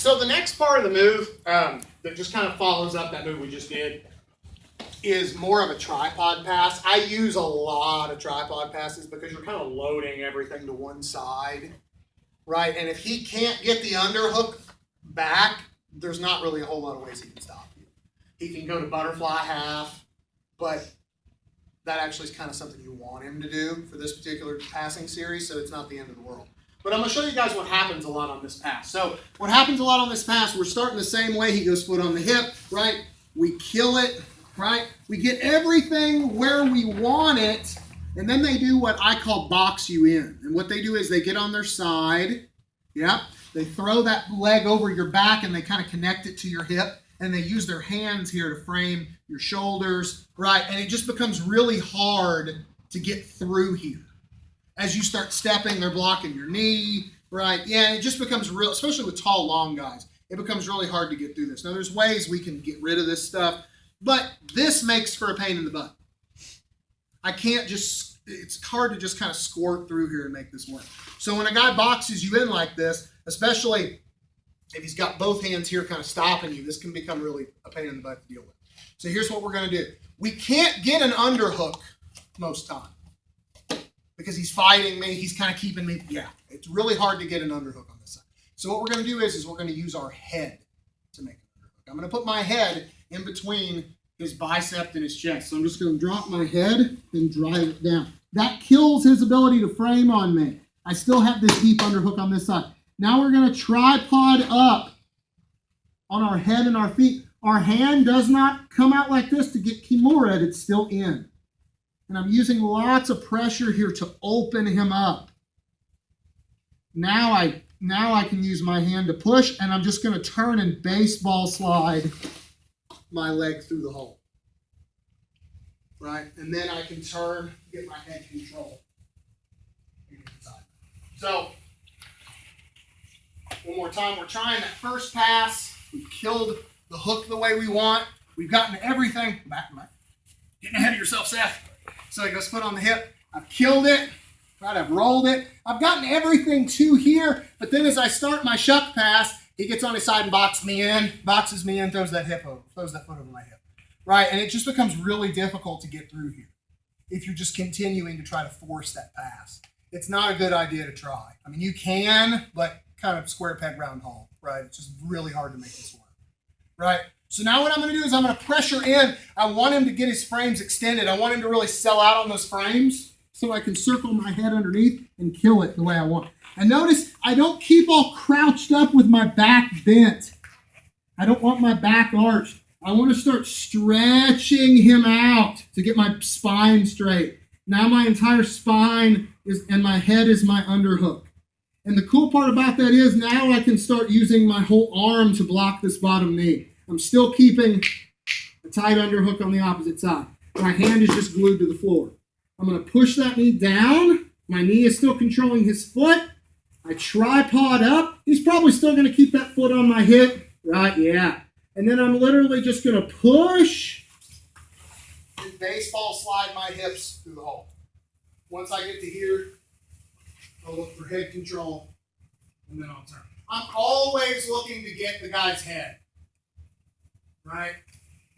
So the next part of the move that just kind of follows up that move we just did is more of a tripod pass. I use a lot of tripod passes because you're kind of loading everything to one side, right? And if he can't get the underhook back, there's not really a whole lot of ways he can stop you. He can go to butterfly half, but that actually is kind of something you want him to do for this particular passing series, so it's not the end of the world. But I'm going to show you guys what happens a lot on this pass. So what happens a lot on this pass, we're starting the same way. He goes foot on the hip, right? We kill it, right? We get everything where we want it, and then they do what I call box you in. And what they do is they get on their side, yeah? They throw that leg over your back, and they kind of connect it to your hip, and they use their hands here to frame your shoulders, right? And it just becomes really hard to get through here. As you start stepping, they're blocking your knee, right? Yeah, it just becomes real, especially with tall, long guys. It becomes really hard to get through this. Now, there's ways we can get rid of this stuff, but this makes for a pain in the butt. I can't just, it's hard to just kind of squirt through here and make this work. So when a guy boxes you in like this, especially if he's got both hands here kind of stopping you, this can become really a pain in the butt to deal with. So here's what we're going to do. We can't get an underhook most time, because he's fighting me, he's kind of keeping me, yeah, it's really hard to get an underhook on this side. So what we're going to do is we're going to use our head to make an underhook. I'm going to put my head in between his bicep and his chest. So I'm just going to drop my head and drive it down. That kills his ability to frame on me. I still have this deep underhook on this side. Now we're going to tripod up on our head and our feet. Our hand does not come out like this to get Kimura, it's still in. And I'm using lots of pressure here to open him up. Now I can use my hand to push, and I'm just going to turn and baseball slide my leg through the hole. Right? And then I can turn, get my head control. So, one more time, we're trying that first pass. We've killed the hook the way we want. We've gotten everything. Back. Getting ahead of yourself, Seth. So he goes foot on the hip. I've killed it. Right, I've rolled it. I've gotten everything to here, but then as I start my shuck pass, he gets on his side and boxes me in, throws that foot over my hip. Right, and it just becomes really difficult to get through here if you're just continuing to try to force that pass. It's not a good idea to try. I mean, you can, but kind of square peg round hole, right? It's just really hard to make this work, right? So now what I'm going to do is I'm going to pressure in. I want him to get his frames extended. I want him to really sell out on those frames so I can circle my head underneath and kill it the way I want. And notice I don't keep all crouched up with my back bent. I don't want my back arched. I want to start stretching him out to get my spine straight. Now my entire spine is, and my head is my underhook. And the cool part about that is now I can start using my whole arm to block this bottom knee. I'm still keeping a tight underhook on the opposite side. My hand is just glued to the floor. I'm going to push that knee down. My knee is still controlling his foot. I tripod up. He's probably still going to keep that foot on my hip. Right, yeah. And then I'm literally just going to push and baseball slide my hips through the hole. Once I get to here, I'll look for head control, and then I'll turn. I'm always looking to get the guy's head. Right?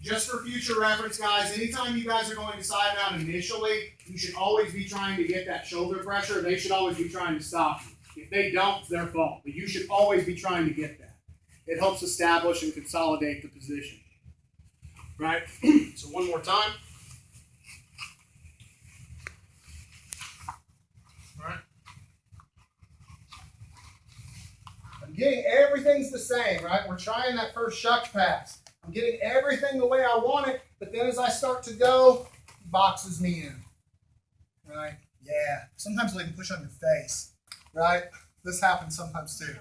Just for future reference, guys, anytime you guys are going to side mount initially, you should always be trying to get that shoulder pressure. They should always be trying to stop you. If they don't, it's their fault. But you should always be trying to get that. It helps establish and consolidate the position. Right? So one more time. All right. I'm getting everything's the same, right? We're trying that first shuck pass. I'm getting everything the way I want it, but then as I start to go, he boxes me in. Right? Yeah. Sometimes they can push on your face. Right? This happens sometimes too.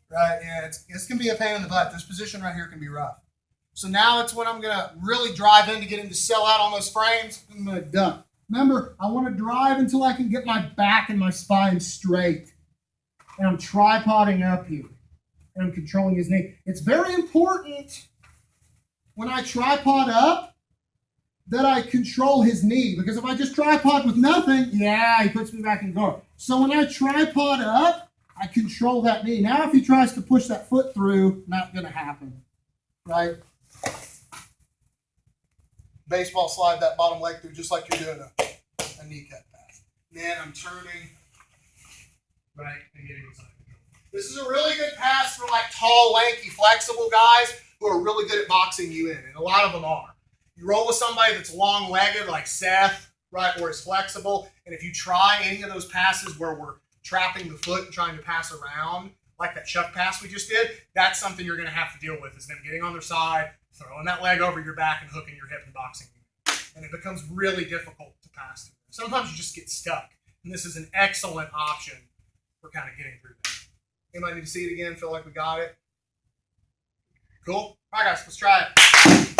Right? Yeah, this can be a pain in the butt. This position right here can be rough. So now it's when I'm going to really drive in to get him to sell out on those frames. I'm going to duck. Remember, I want to drive until I can get my back and my spine straight. And I'm tripoding up here. And I'm controlling his knee. It's very important when I tripod up that I control his knee. Because if I just tripod with nothing, yeah, he puts me back in guard. So when I tripod up, I control that knee. Now if he tries to push that foot through, not going to happen, right? Baseball slide that bottom leg through just like you're doing a knee cut pass. Then I'm turning right and getting inside control. This is a really good pass for like tall, lanky, flexible guys who are really good at boxing you in, and a lot of them are. You roll with somebody that's long-legged like Seth, right, or is flexible, and if you try any of those passes where we're trapping the foot and trying to pass around, like that chuck pass we just did, that's something you're going to have to deal with, is them getting on their side, throwing that leg over your back and hooking your hip and boxing you. And it becomes really difficult to pass through. Sometimes you just get stuck, and this is an excellent option for kind of getting through that. Anybody need to see it again? Feel like we got it? Cool? All right, guys, let's try it.